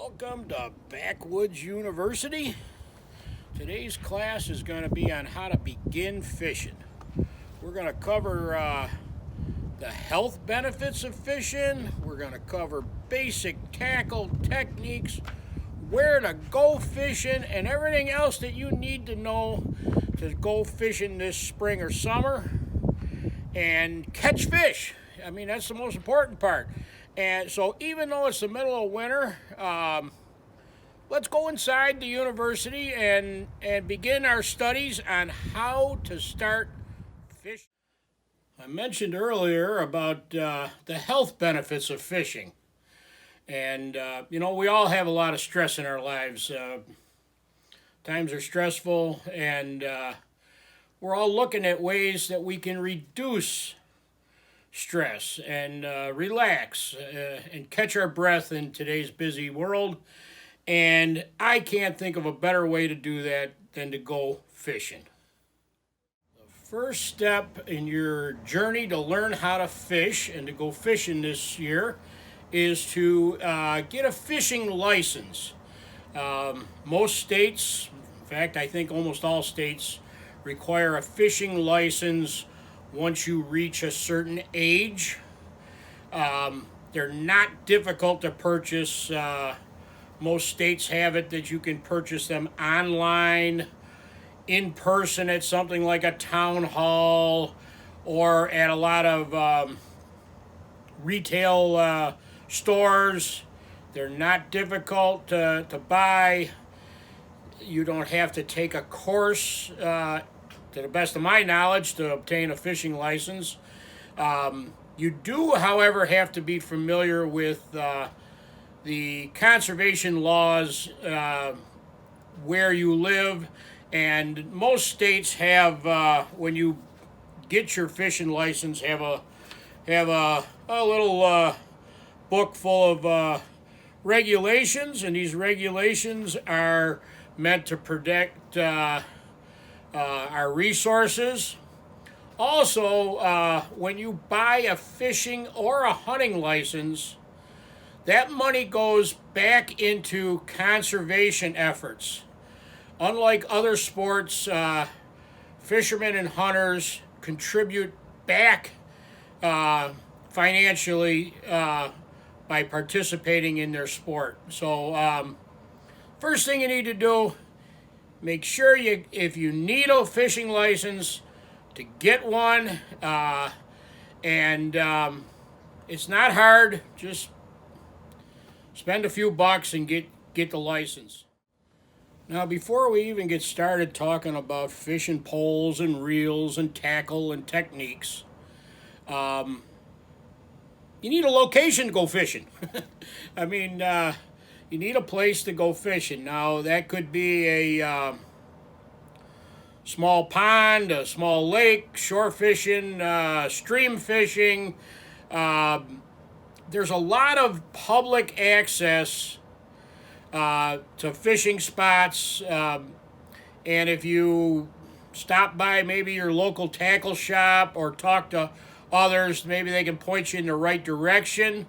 Welcome to Backwoods University. Today's class is going to be on how to begin fishing. We're going to cover the health benefits of fishing. We're going to cover basic tackle techniques, where to go fishing, and everything else that you need to know to go fishing this spring or summer and catch fish. I mean, that's the most important part. And so even though it's the middle of winter, let's go inside the university and begin our studies on how to start fishing. I mentioned earlier about the health benefits of fishing. And, we all have a lot of stress in our lives. Times are stressful, and we're all looking at ways that we can reduce stress and relax and catch our breath in today's busy world. And I can't think of a better way to do that than to go fishing. The first step in your journey to learn how to fish and to go fishing this year is to get a fishing license. Most states, in fact, I think almost all states, require a fishing license once you reach a certain age. They're not difficult to purchase. Most states have it that you can purchase them online, in person at something like a town hall, or at a lot of retail stores. They're not difficult to buy. You don't have to take a course, to the best of my knowledge, to obtain a fishing license. You do, however, have to be familiar with the conservation laws where you live, and most states have, when you get your fishing license, have a little book full of regulations, and these regulations are meant to protect our resources. Also, when you buy a fishing or a hunting license, that money goes back into conservation efforts. Unlike other sports, fishermen and hunters contribute back financially by participating in their sport. So, first thing you need to do, make sure if you need a fishing license, to get one, and it's not hard. Just spend a few bucks and get the license. Now, before we even get started talking about fishing poles and reels and tackle and techniques, you need a location to go fishing. I mean, you need a place to go fishing. Now, that could be a small pond, a small lake, shore fishing, stream fishing. There's a lot of public access to fishing spots. And if you stop by maybe your local tackle shop or talk to others, maybe they can point you in the right direction.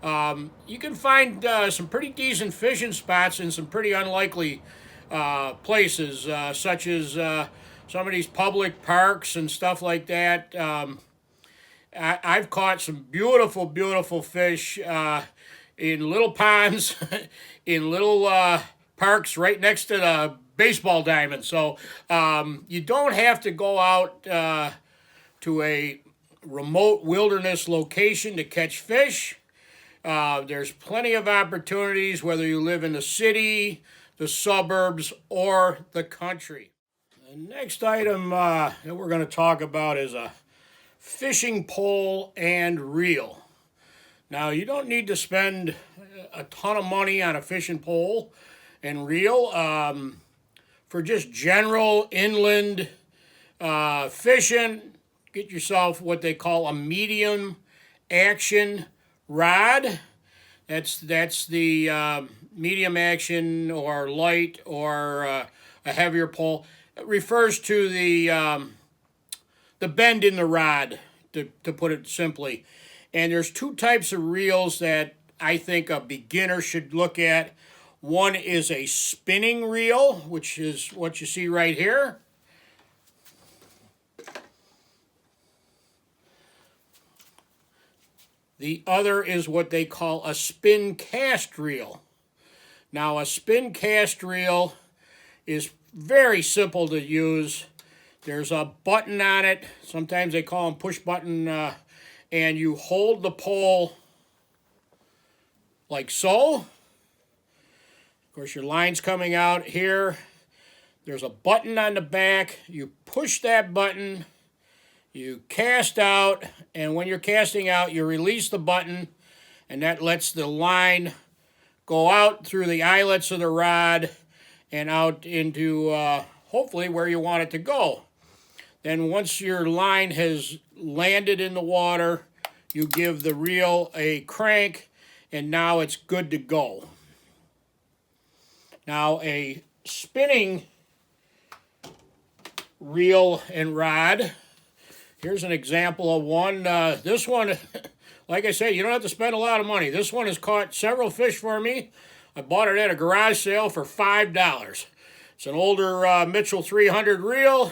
You can find some pretty decent fishing spots in some pretty unlikely places, such as some of these public parks and stuff like that. I've caught some beautiful, beautiful fish in little ponds, in little parks right next to the baseball diamond. So you don't have to go out to a remote wilderness location to catch fish. There's plenty of opportunities, whether you live in the city, the suburbs, or the country. The next item that we're going to talk about is a fishing pole and reel. Now, you don't need to spend a ton of money on a fishing pole and reel. For just general inland fishing, get yourself what they call a medium action rod. That's the medium action or light or a heavier pole. It refers to the bend in the rod, to put it simply. And there's two types of reels that I think a beginner should look at. One is a spinning reel, which is what you see right here. The other is what they call a spin cast reel. Now, a spin cast reel is very simple to use. There's a button on it. Sometimes they call them push button, and you hold the pole like so. Of course, your line's coming out here. There's a button on the back. You push that button, you cast out, and when you're casting out, you release the button, and that lets the line go out through the eyelets of the rod and out into hopefully where you want it to go. Then once your line has landed in the water, you give the reel a crank, and now it's good to go. Now, a spinning reel and rod, here's an example of one. This one, like I say, you don't have to spend a lot of money. This one has caught several fish for me. I bought it at a garage sale for $5. It's an older Mitchell 300 reel,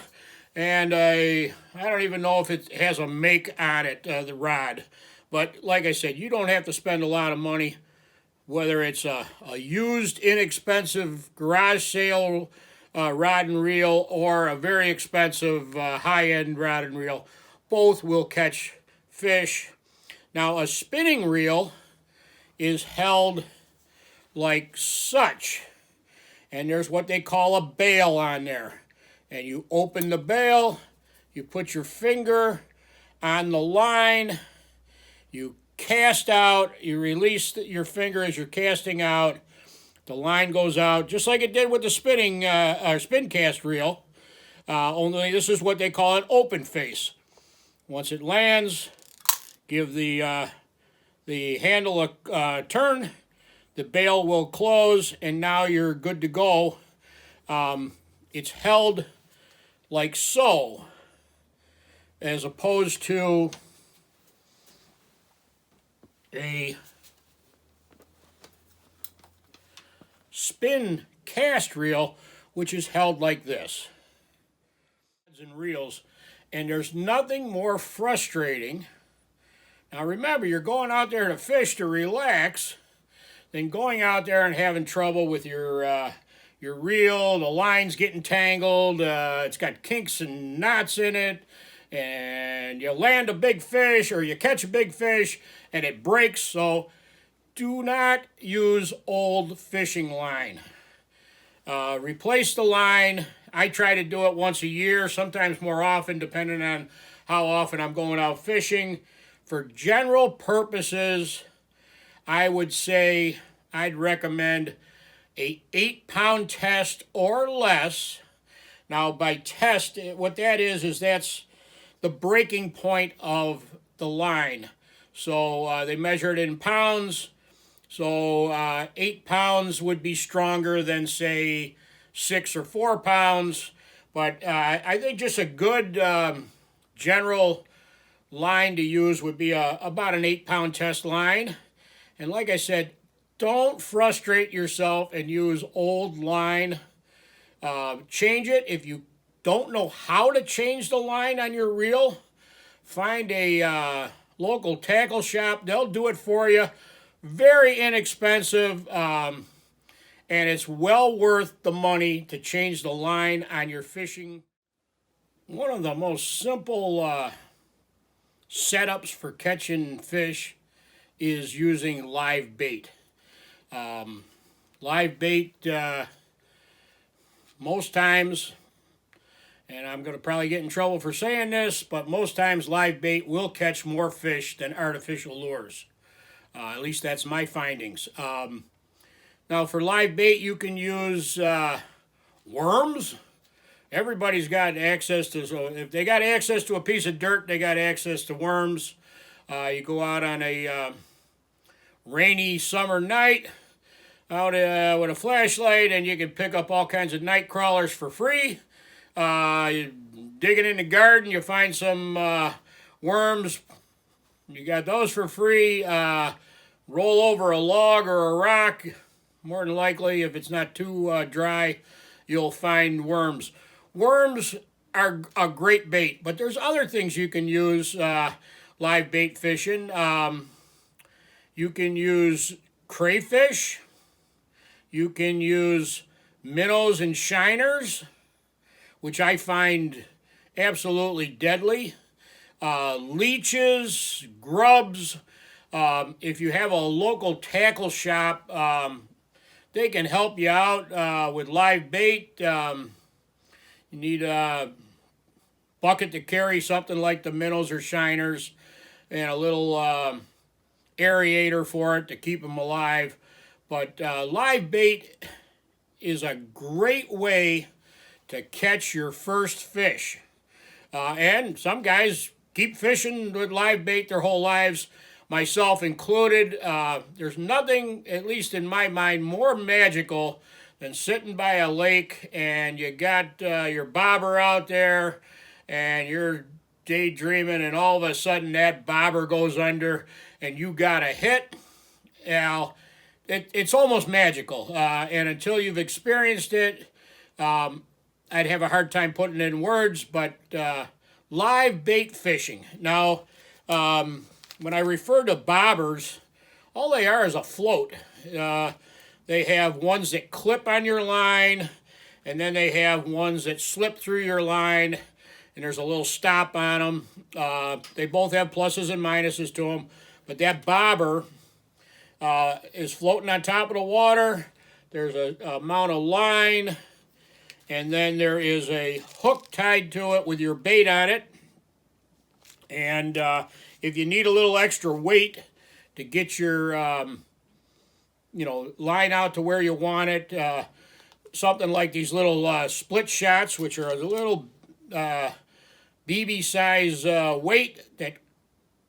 and I don't even know if it has a make on it, the rod. But like I said, you don't have to spend a lot of money, whether it's a used, inexpensive garage sale rod and reel or a very expensive high-end rod and reel. Both will catch fish. Now, a spinning reel is held like such, and there's what they call a bail on there. And you open the bail, you put your finger on the line, you cast out, you release your finger as you're casting out, the line goes out, just like it did with the spin cast reel, only this is what they call an open face. Once it lands, give the handle a turn, the bail will close, and now you're good to go. It's held like so, as opposed to a spin cast reel, which is held like this. And reels, and there's nothing more frustrating. Now remember, you're going out there to fish to relax, than going out there and having trouble with your reel. The line's getting tangled. It's got kinks and knots in it, and you land a big fish or you catch a big fish and it breaks. So do not use old fishing line. Replace the line. I try to do it once a year, sometimes more often, depending on how often I'm going out fishing. For general purposes, I would say I'd recommend a 8-pound test or less. Now, by test, what that is that's the breaking point of the line. So they measure it in pounds. So 8 pounds would be stronger than, say, 6 or 4 pounds. But I think just a good general line to use would be about an 8-pound test line. And like I said, don't frustrate yourself and use old line. Change it. If you don't know how to change the line on your reel, find a local tackle shop. They'll do it for you. Very inexpensive, and it's well worth the money to change the line on your fishing. One of the most simple setups for catching fish is using live bait. Live bait, most times, and I'm going to probably get in trouble for saying this, but most times live bait will catch more fish than artificial lures. At least that's my findings. Now, for live bait, you can use worms. Everybody's got access to, so if they got access to a piece of dirt, they got access to worms. You go out on a rainy summer night out with a flashlight, and you can pick up all kinds of night crawlers for free. You dig it in the garden, you find some worms. You got those for free. Roll over a log or a rock, more than likely, if it's not too dry, you'll find worms. Worms are a great bait, but there's other things you can use live bait fishing. You can use crayfish. You can use minnows and shiners, which I find absolutely deadly. Leeches, grubs. If you have a local tackle shop, they can help you out with live bait. You need a bucket to carry something like the minnows or shiners, and a little aerator for it to keep them alive. But live bait is a great way to catch your first fish. And some guys keep fishing with live bait their whole lives, myself included. There's nothing, at least in my mind, more magical than sitting by a lake and you got your bobber out there and you're daydreaming, and all of a sudden that bobber goes under and you got a hit. Now, it's almost magical. And until you've experienced it, I'd have a hard time putting it in words, but live bait fishing. Now, when I refer to bobbers, all they are is a float. They have ones that clip on your line, and then they have ones that slip through your line, and there's a little stop on them. They both have pluses and minuses to them, but that bobber is floating on top of the water. There's a amount of line, and then there is a hook tied to it with your bait on it. And if you need a little extra weight to get your line out to where you want it, something like these little split shots, which are a little BB size weight that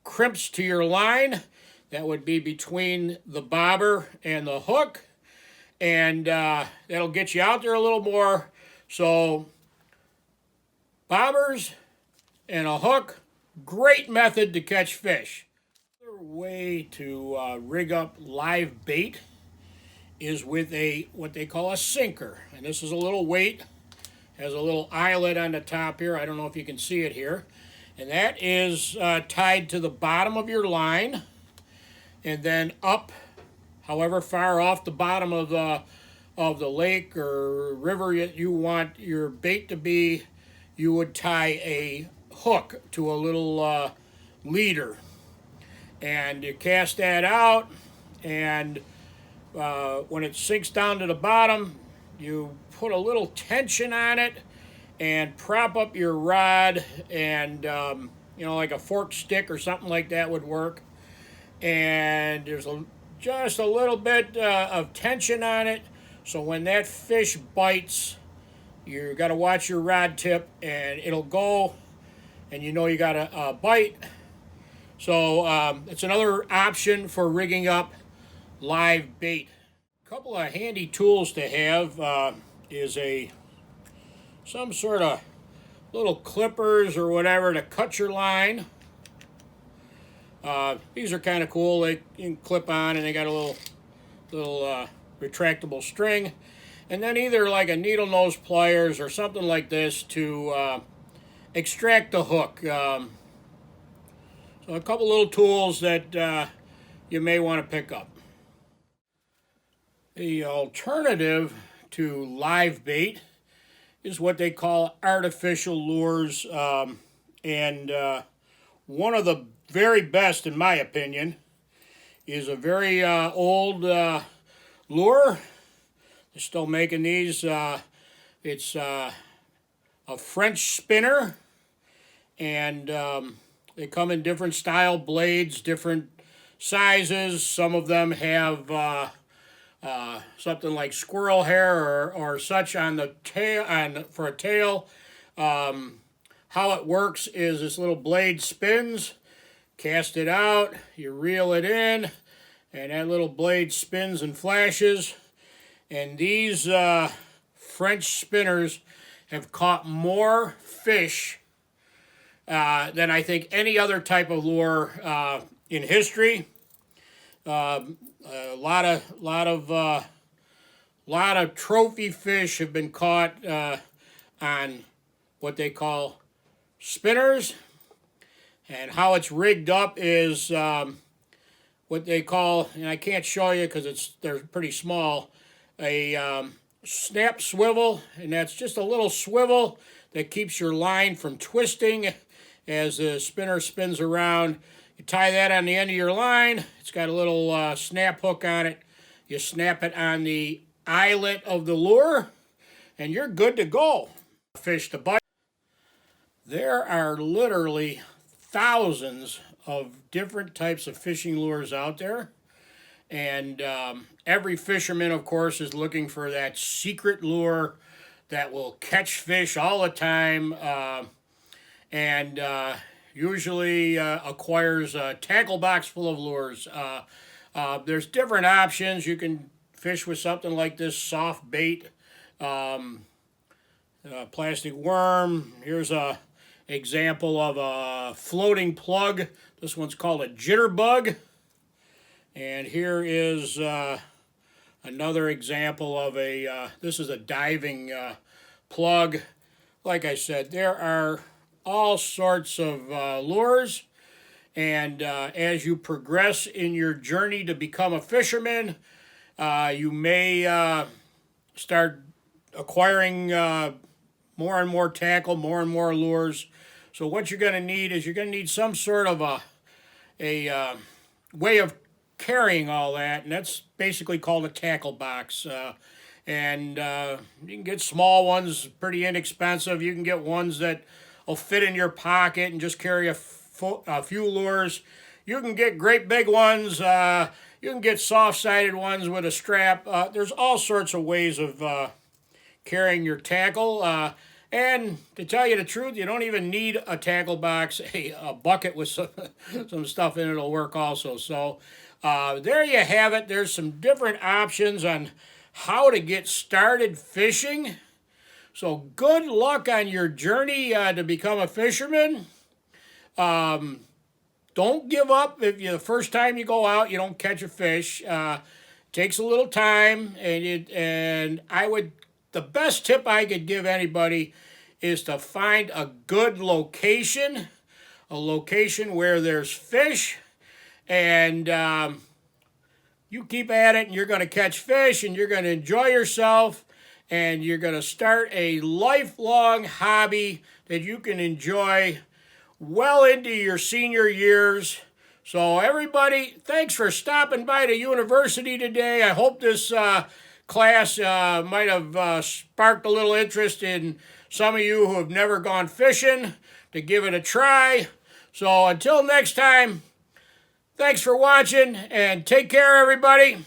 crimps to your line. That would be between the bobber and the hook, and that'll get you out there a little more. So bobbers and a hook, great method to catch fish. Another way to rig up live bait is with what they call a sinker. And this is a little weight, has a little eyelet on the top here. I don't know if you can see it here. And that is tied to the bottom of your line, and then up however far off the bottom of the lake or river you want your bait to be, you would tie a hook to a little leader. And you cast that out, and when it sinks down to the bottom, you put a little tension on it and prop up your rod, and like a forked stick or something like that would work. And there's just a little bit of tension on it, so when that fish bites, you got to watch your rod tip, and it'll go, and you got a bite. So it's another option for rigging up live bait. A couple of handy tools to have is some sort of little clippers or whatever to cut your line. These are kind of cool. They you can clip on, and they got a little retractable string, and then either like a needle nose pliers or something like this to extract the hook. So a couple little tools that you may want to pick up. The alternative to live bait is what they call artificial lures, and one of the very best, in my opinion, is a very old lure. They're still making these. It's a French spinner, and they come in different style blades, different sizes. Some of them have something like squirrel hair or such on the tail, for a tail. How it works is this little blade spins, cast it out, you reel it in, and that little blade spins and flashes. And these French spinners have caught more fish than I think any other type of lure in history. A lot of lot of trophy fish have been caught on what they call spinners. And how it's rigged up is what they call, and I can't show you because they're pretty small, a snap swivel, and that's just a little swivel that keeps your line from twisting as the spinner spins around. You tie that on the end of your line. It's got a little snap hook on it. You snap it on the eyelet of the lure, and you're good to go. Fish to bite. There are literally thousands of different types of fishing lures out there. And every fisherman, of course, is looking for that secret lure that will catch fish all the time and usually acquires a tackle box full of lures. There's different options. You can fish with something like this soft bait, plastic worm. Here's a example of a floating plug. This one's called a jitterbug. And here is another example of this is a diving plug. Like I said, there are all sorts of lures. And as you progress in your journey to become a fisherman, you may start acquiring more and more tackle, more and more lures. So what you're going to need is you're going to need some sort of a way of carrying all that, and that's basically called a tackle box. And you can get small ones, pretty inexpensive. You can get ones that will fit in your pocket and just carry a few lures. You can get great big ones. You can get soft-sided ones with a strap. There's all sorts of ways of carrying your tackle. And to tell you the truth, you don't even need a tackle box. A bucket with some stuff in it will work also. So there you have it. There's some different options on how to get started fishing. So good luck on your journey to become a fisherman. Don't give up if the first time you go out you don't catch a fish. Takes a little time, and the best tip I could give anybody is to find a good location, a location where there's fish, and you keep at it, and you're going to catch fish, and you're going to enjoy yourself, and you're going to start a lifelong hobby that you can enjoy well into your senior years. So everybody, thanks for stopping by the university today. I hope this class might have sparked a little interest in some of you who have never gone fishing to give it a try. So until next time, thanks for watching and take care, everybody.